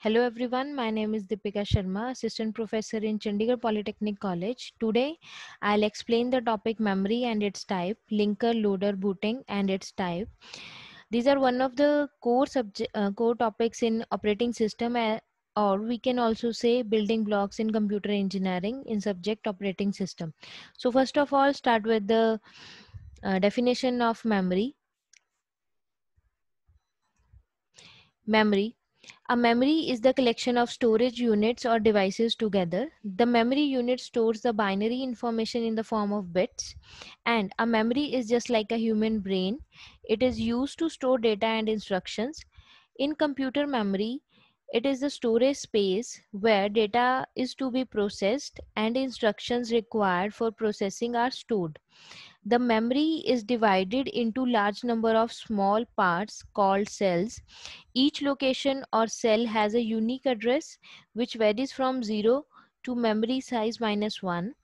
Hello everyone, my name is Deepika Sharma, Assistant Professor in Chandigarh Polytechnic College. Today, I'll explain the topic memory and its type, linker, loader, booting and its type. These are one of the core topics in operating system, or we can also say building blocks in computer engineering in subject operating system. So first of all, start with the definition of memory. Memory. A memory is the collection of storage units or devices together. The memory unit stores the binary information in the form of bits, and a memory is just like a human brain. It is used to store data and instructions. In computer memory, it is the storage space where data is to be processed and instructions required for processing are stored. The memory is divided into large number of small parts called cells. Each location or cell has a unique address which varies from 0 to memory size -1.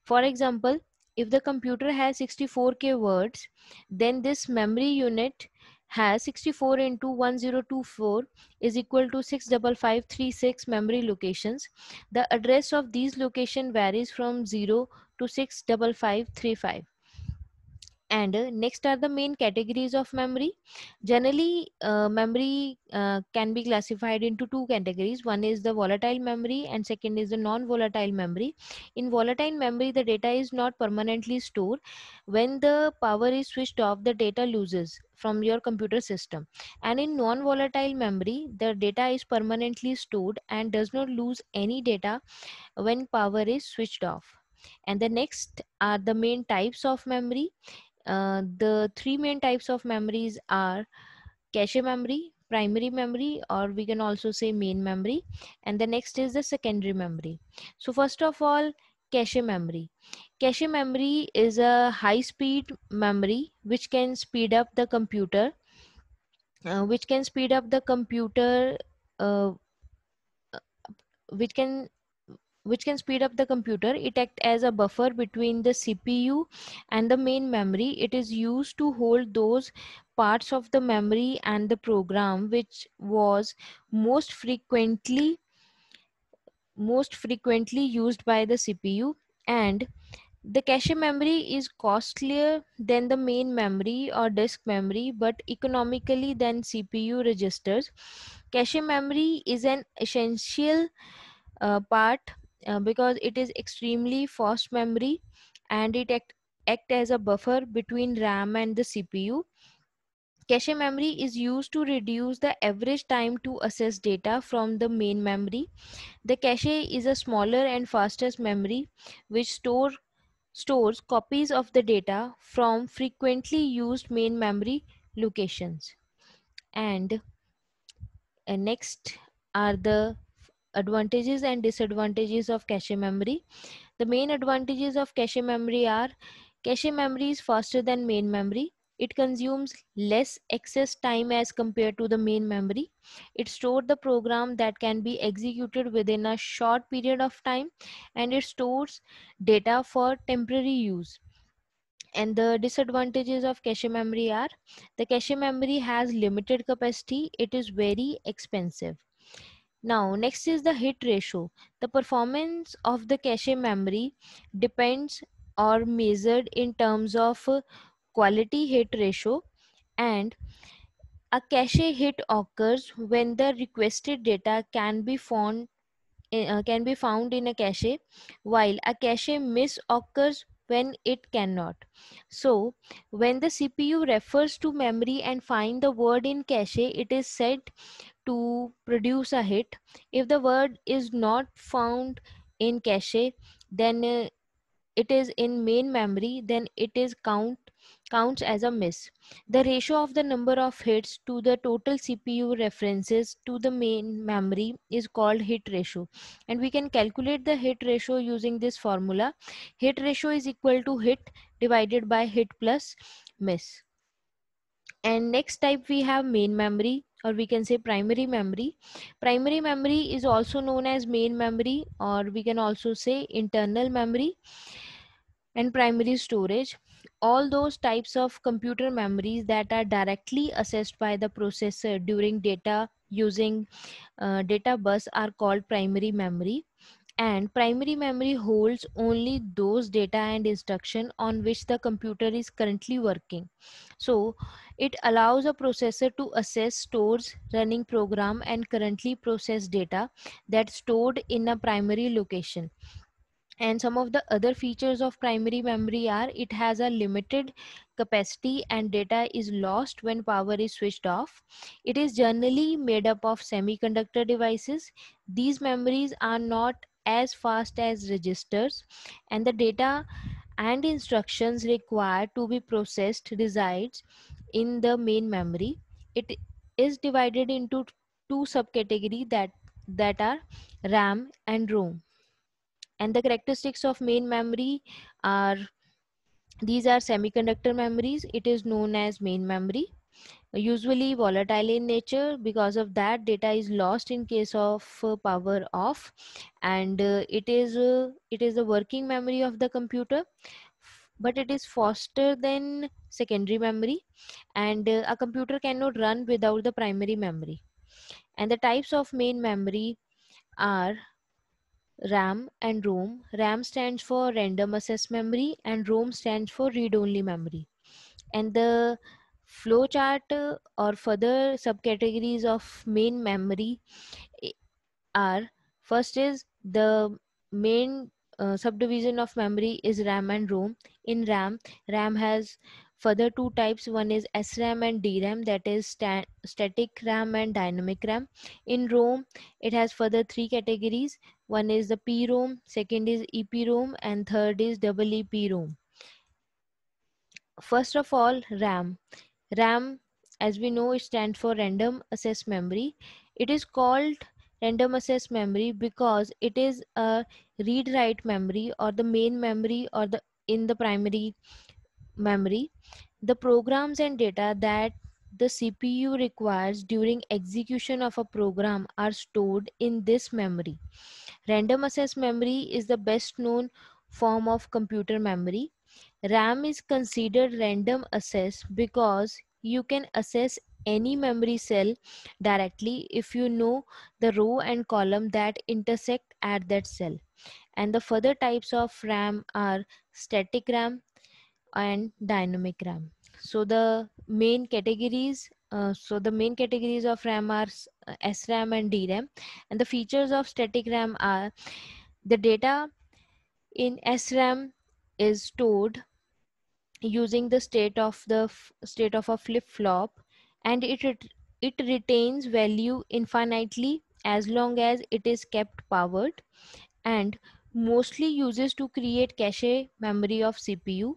For example, if the computer has 64K words, then this memory unit has 64 into 1024 is equal to 65536 memory locations. The address of these locations varies from 0 to 65535. And next are the main categories of memory. Generally, memory can be classified into two categories. One is the volatile memory and second is the non-volatile memory. In volatile memory, the data is not permanently stored. When the power is switched off, the data loses from your computer system. And in non-volatile memory, the data is permanently stored and does not lose any data when power is switched off. And the next are the main types of memory. The three main types of memories are cache memory, primary memory, or we can also say main memory, and the next is the secondary memory. So first of all, cache memory. Cache memory is a high speed memory which can speed up the computer, which can speed up the computer, uh, which can which can speed up the computer. It acts as a buffer between the CPU and the main memory. It is used to hold those parts of the memory and the program which was most frequently used by the CPU. And the cache memory is costlier than the main memory or disk memory, but economically than CPU registers. Cache memory is an essential part because it is extremely fast memory, and it act as a buffer between RAM and the CPU. Cache memory is used to reduce the average time to access data from the main memory. The cache is a smaller and fastest memory which stores copies of the data from frequently used main memory locations. And next are the advantages and disadvantages of cache memory. The main advantages of cache memory are: cache memory is faster than main memory. It consumes less access time as compared to the main memory. It stores the program that can be executed within a short period of time, and it stores data for temporary use. And the disadvantages of cache memory are: the cache memory has limited capacity, it is very expensive. Now, next is the hit ratio. The performance of the cache memory depends or measured in terms of quality hit ratio, and a cache hit occurs when the requested data can be found in a cache, while a cache miss occurs when it cannot. So, when the CPU refers to memory and find the word in cache, it is said to produce a hit. If the word is not found in cache, then it is in main memory, then it is counts as a miss. The ratio of the number of hits to the total CPU references to the main memory is called hit ratio, and we can calculate the hit ratio using this formula. Hit ratio is equal to hit divided by hit plus miss. And next type we have main memory, or we can say primary memory. Primary memory is also known as main memory, or we can also say internal memory and primary storage. All those types of computer memories that are directly accessed by the processor during data using data bus are called primary memory, and primary memory holds only those data and instruction on which the computer is currently working. So it allows a processor to access, stores, running program and currently processed data that's stored in a primary location. And some of the other features of primary memory are it has a limited capacity and data is lost when power is switched off. It is generally made up of semiconductor devices. These memories are not as fast as registers, and the data and instructions required to be processed resides in the main memory. It is divided into two subcategories that are RAM and ROM. And the characteristics of main memory are, these are semiconductor memories. It is known as main memory, usually volatile in nature. Because of that, data is lost in case of power off. And it is the working memory of the computer, but it is faster than secondary memory, and a computer cannot run without the primary memory. And the types of main memory are RAM and ROM. RAM stands for random access memory and ROM stands for read-only memory. And the flowchart or further subcategories of main memory i- are, first is the main subdivision of memory is RAM and ROM. In RAM has further two types. One is SRAM and DRAM, that is static RAM and dynamic RAM. In ROM, it has further three categories. One is the PROM, second is EPROM, and third is double EPROM. First of all, RAM. RAM, as we know, it stands for random access memory. It is called random access memory because it is a read write memory or the main memory or the in the primary memory. The programs and data that the CPU requires during execution of a program are stored in this memory. Random access memory is the best known form of computer memory. RAM is considered random access because you can access any memory cell directly if you know the row and column that intersect at that cell. And the further types of RAM are static RAM and dynamic RAM. So the main categories of RAM are SRAM and DRAM, and the features of static RAM are the data in SRAM is stored using the state of a flip flop, and it retains value infinitely as long as it is kept powered, and mostly uses to create cache memory of CPU.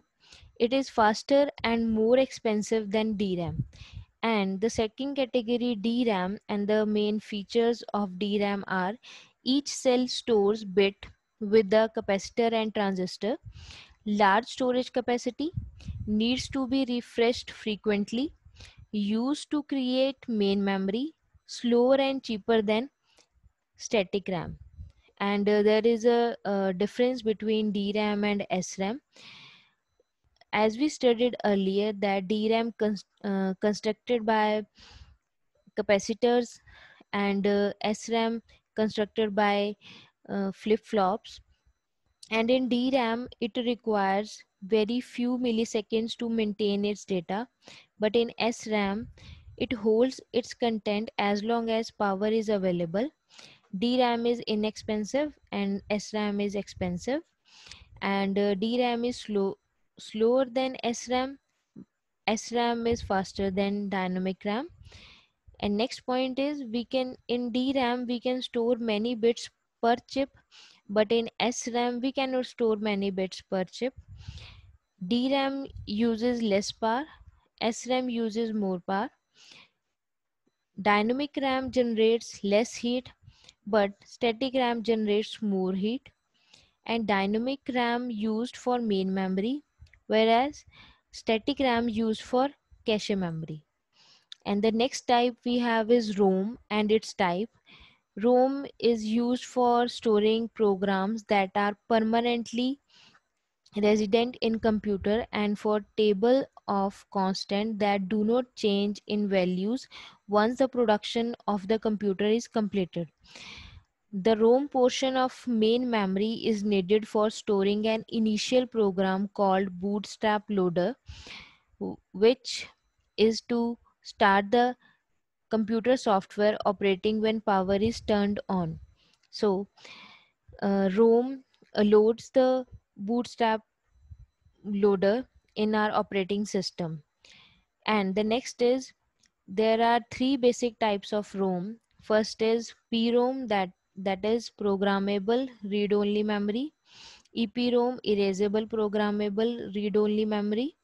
It is faster and more expensive than DRAM. And the second category, DRAM, and the main features of DRAM are each cell stores bit with the capacitor and transistor, large storage capacity, needs to be refreshed frequently, used to create main memory, slower and cheaper than static RAM. And there is a difference between DRAM and SRAM. As we studied earlier, that DRAM constructed by capacitors and SRAM constructed by flip-flops. And in DRAM, it requires very few milliseconds to maintain its data, but in SRAM, it holds its content as long as power is available. DRAM is inexpensive and SRAM is expensive, and DRAM is slower than SRAM. SRAM is faster than dynamic RAM. And next point is, we can in DRAM we can store many bits per chip, but in SRAM we cannot store many bits per chip. DRAM uses less power, SRAM uses more power. Dynamic RAM generates less heat, but static RAM generates more heat. And dynamic RAM used for main memory, whereas static RAM used for cache memory. And the next type we have is ROM and its type. ROM is used for storing programs that are permanently resident in computer and for table of constant that do not change in values once the production of the computer is completed. The ROM portion of main memory is needed for storing an initial program called bootstrap loader, which is to start the computer software operating when power is turned on. So, ROM loads the bootstrap loader in our operating system. And the next is, there are three basic types of ROM. First is PROM, that is programmable read-only memory. EPROM, erasable programmable read-only memory.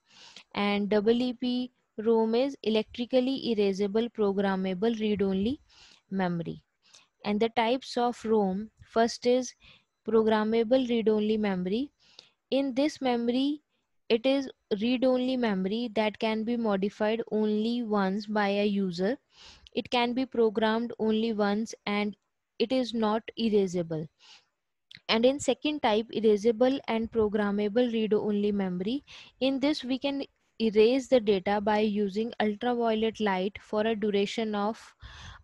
And EEPROM is electrically erasable programmable read-only memory. And the types of ROM, first is programmable read-only memory. In this memory, it is read-only memory that can be modified only once by a user. It can be programmed only once and it is not erasable. And in second type, erasable and programmable read-only memory. In this, we can erase the data by using ultraviolet light for a duration of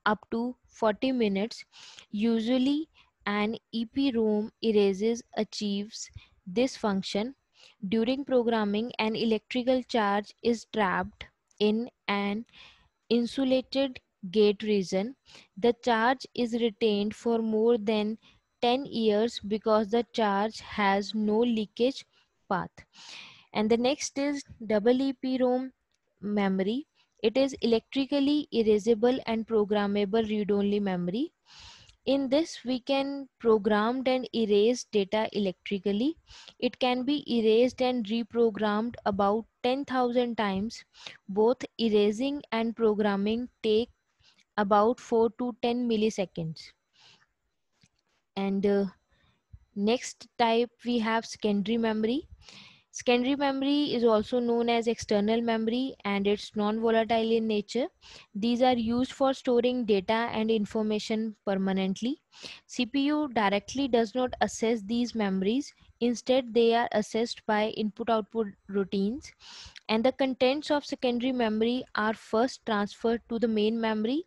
up to 40 minutes. Usually, an EPROM erases achieves this function. During programming, an electrical charge is trapped in an insulated gate region. The charge is retained for more than 10 years because the charge has no leakage path. And the next is EEPROM memory. It is electrically erasable and programmable read-only memory. In this, we can program and erase data electrically. It can be erased and reprogrammed about 10,000 times. Both erasing and programming take about 4 to 10 milliseconds. And next type, we have secondary memory. Secondary memory is also known as external memory and it's non-volatile in nature. These are used for storing data and information permanently. CPU directly does not access these memories. Instead, they are accessed by input-output routines, and the contents of secondary memory are first transferred to the main memory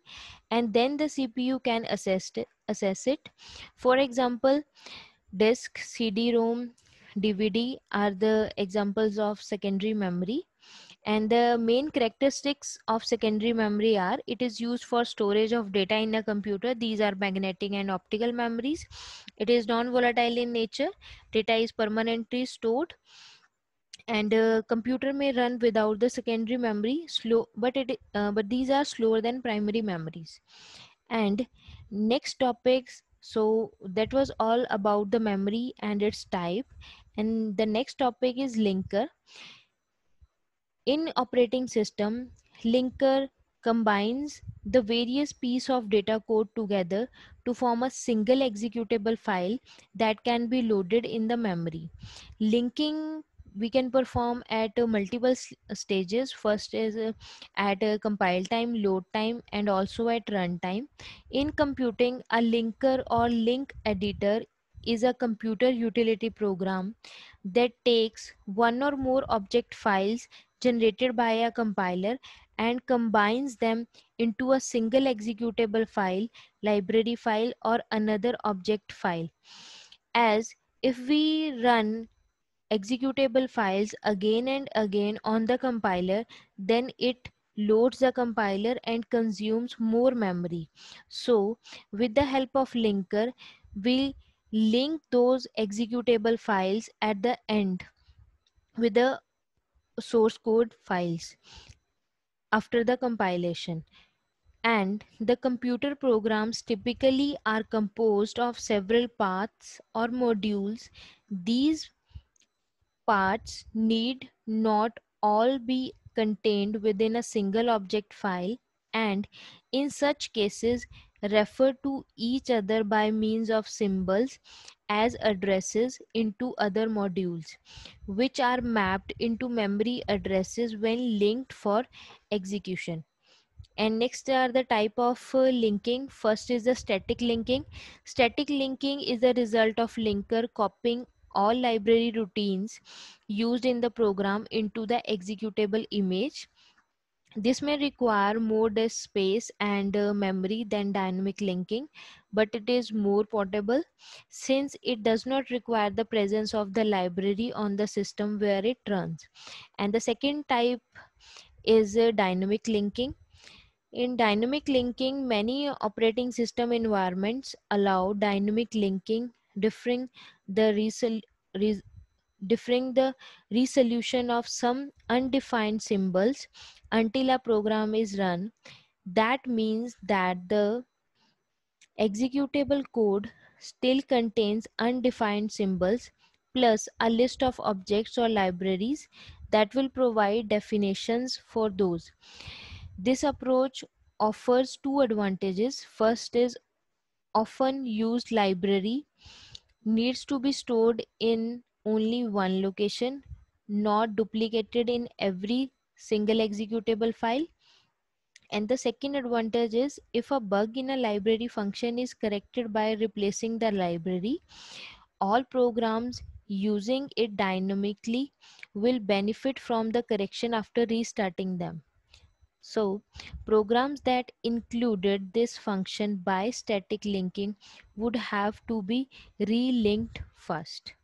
and then the CPU can access it. For example, disk, CD-ROM, DVD are the examples of secondary memory. And the main characteristics of secondary memory are, it is used for storage of data in a computer. These are magnetic and optical memories. It is non-volatile in nature. Data is permanently stored. And a computer may run without the secondary memory, but these are slower than primary memories. And next topics, so that was all about the memory and its type. And the next topic is linker. In operating system, linker combines the various pieces of data code together to form a single executable file that can be loaded in the memory. Linking we can perform at multiple stages. First is at compile time, load time, and also at runtime. In computing, a linker or link editor is a computer utility program that takes one or more object files generated by a compiler and combines them into a single executable file, library file, or another object file. As if we run executable files again and again on the compiler, then it loads the compiler and consumes more memory. So with the help of linker, we link those executable files at the end with the source code files after the compilation. And the computer programs typically are composed of several paths or modules. These parts need not all be contained within a single object file, and in such cases refer to each other by means of symbols as addresses into other modules, which are mapped into memory addresses when linked for execution. And next are the type of linking. First is the static linking. Static linking is the result of linker copying all library routines used in the program into the executable image. This may require more disk space and memory than dynamic linking, but it is more portable since it does not require the presence of the library on the system where it runs. And the second type is dynamic linking. In dynamic linking, many operating system environments allow dynamic linking, differing the res- differing the resolution of some undefined symbols until a program is run. That means that the executable code still contains undefined symbols plus a list of objects or libraries that will provide definitions for those. This approach offers two advantages. First is often used library needs to be stored in only one location, not duplicated in every single executable file. And the second advantage is if a bug in a library function is corrected by replacing the library, all programs using it dynamically will benefit from the correction after restarting them. So, programs that included this function by static linking would have to be re-linked first.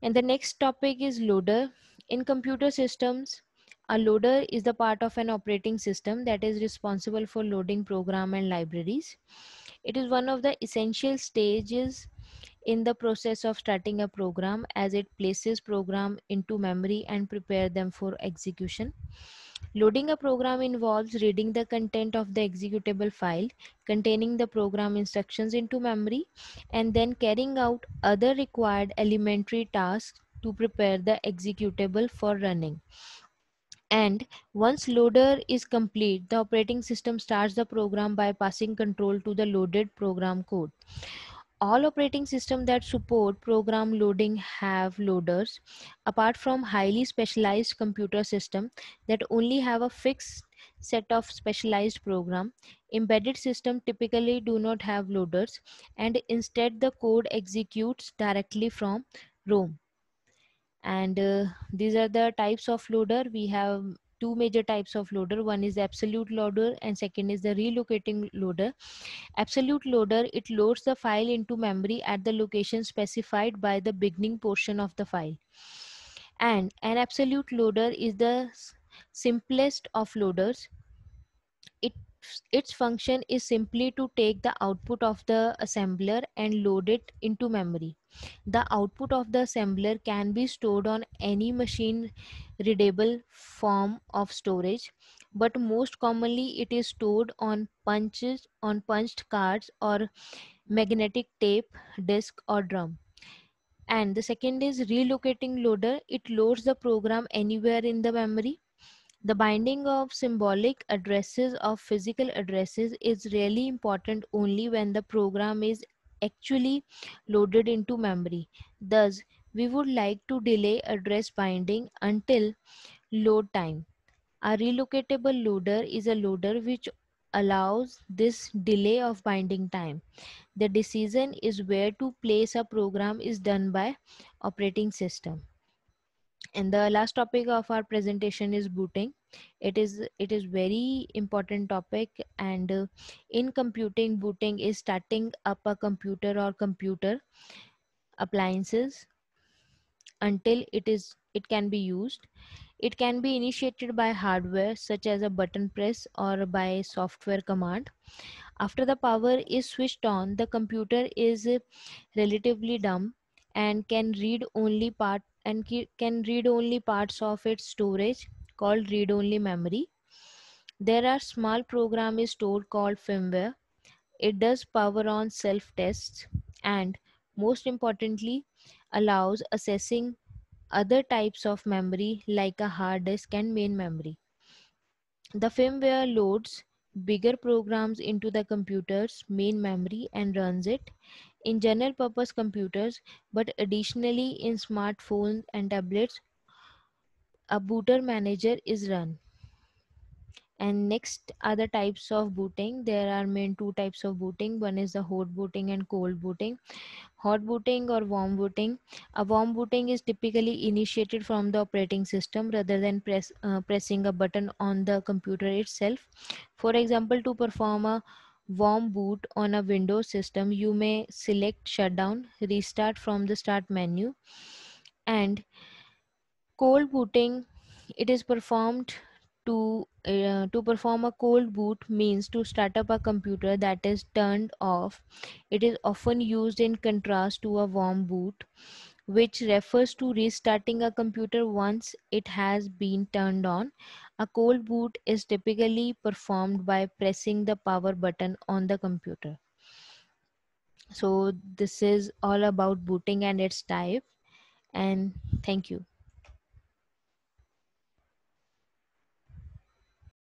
And the next topic is loader. In computer systems, a loader is the part of an operating system that is responsible for loading program and libraries. It is one of the essential stages in the process of starting a program as it places program into memory and prepare them for execution. Loading a program involves reading the content of the executable file containing the program instructions into memory and then carrying out other required elementary tasks to prepare the executable for running. And once loader is complete, the operating system starts the program by passing control to the loaded program code. All operating systems that support program loading have loaders. Apart from highly specialized computer systems that only have a fixed set of specialized program, embedded systems typically do not have loaders and instead the code executes directly from ROM. And these are the types of loader. We have two major types of loader. One is absolute loader and second is the relocating loader. Absolute loader, it loads the file into memory at the location specified by the beginning portion of the file. And an absolute loader is the simplest of loaders. it its function is simply to take the output of the assembler and load it into memory. The output of the assembler can be stored on any machine readable form of storage, but most commonly it is stored on punched cards or magnetic tape, disk or drum. And the second is relocating loader. It loads the program anywhere in the memory. The binding of symbolic addresses of physical addresses is really important only when the program is actually loaded into memory. Thus, we would like to delay address binding until load time. A relocatable loader is a loader which allows this delay of binding time. The decision is where to place a program is done by operating system. And the last topic of our presentation is booting. It is very important topic, and in computing, booting is starting up a computer or computer appliances until it can be used. It can be initiated by hardware such as a button press or by software command. After the power is switched on, the computer is relatively dumb and can read only parts of its storage called read-only memory. There are small program is stored called firmware. It does power on self-tests and most importantly allows accessing other types of memory like a hard disk and main memory. The firmware loads bigger programs into the computer's main memory and runs it in general purpose computers, but additionally in smartphones and tablets, a booter manager is run. And next are the types of booting. There are main two types of booting. One is the hot booting and cold booting. Hot booting or warm booting. A warm booting is typically initiated from the operating system rather than pressing a button on the computer itself. For example, to perform a warm boot on a Windows system, you may select shutdown, restart from the start menu. And cold booting, it is performed to perform a cold boot means to start up a computer that is turned off. It is often used in contrast to a warm boot, which refers to restarting a computer once it has been turned on. A cold boot is typically performed by pressing the power button on the computer. So this is all about booting and its type, and thank you.